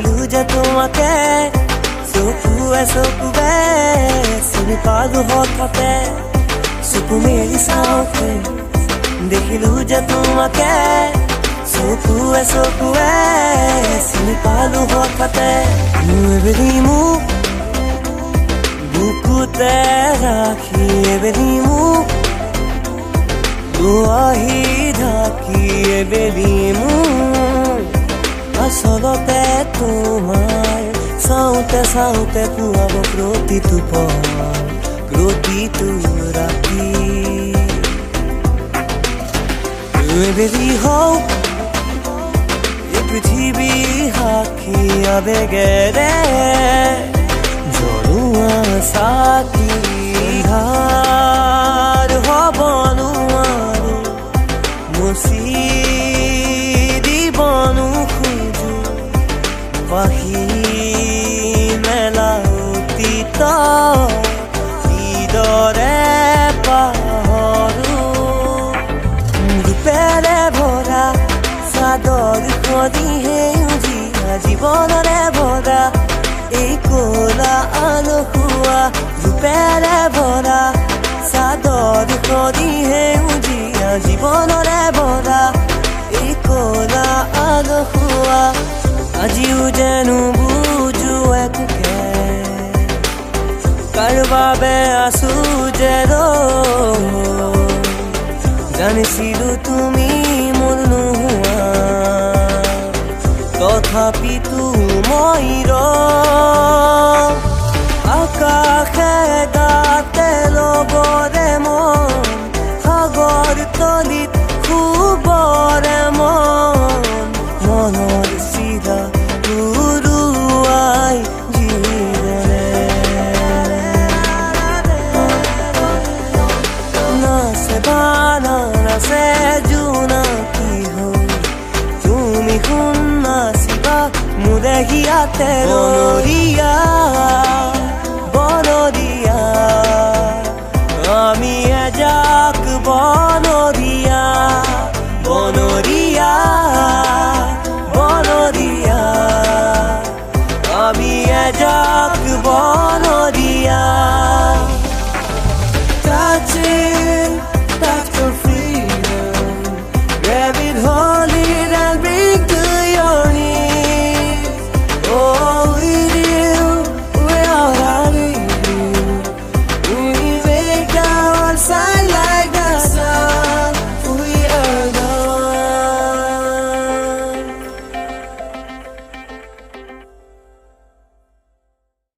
দেখিলো যে তোমাকে চকুৱে চকুৱে চিনি পালো হঠাতে চকু মেলি চাওঁতে দেখিলো যে তোমাকে চকুৱে চকুৱে চিনি পালো হঠাতে এবেলি মোক বুকুতে ৰাখি এবেলি মোক দুৱাহি ঢাকি এবেলি মোক আচলতে তোমাৰ চাওঁতে চাওঁতে পুৱাব প্ৰতিটো পল প্ৰতিটো ৰাতি এবেলি হওক এই পৃথিৱী সাক্ষী আবেগেৰে জ্বলোৱা চাকি ধাৰ হ'ব নোৱাৰো মুচি দিব নোখোজো পাহি মেলা অতীত হৃদৰে পাহৰো ৰূপেৰে ভৰা চাদৰ খদি সেউজীয়া জীৱনৰে ভৰা এই কলা আলসুৱা ৰূপেৰে ভৰা চাদৰ খদি সেউজীয়া জীৱনৰে ভৰা এই কলা আলসুৱা আজিও যেনো বুজো একোকে কাৰ বাবে আছো যে জানিছিলো তুমি মোৰ নোহোৱা তথাপিতো মই আকাশে গাতে ল'বৰে মন সাগৰ তলিত শুবৰে মন মনৰ চিৰা উৰুৱাই জীৱনে নাচে বানা নাচে জোনাকী হৈ তুমি শুন নাচিবা মোৰে হিয়াতে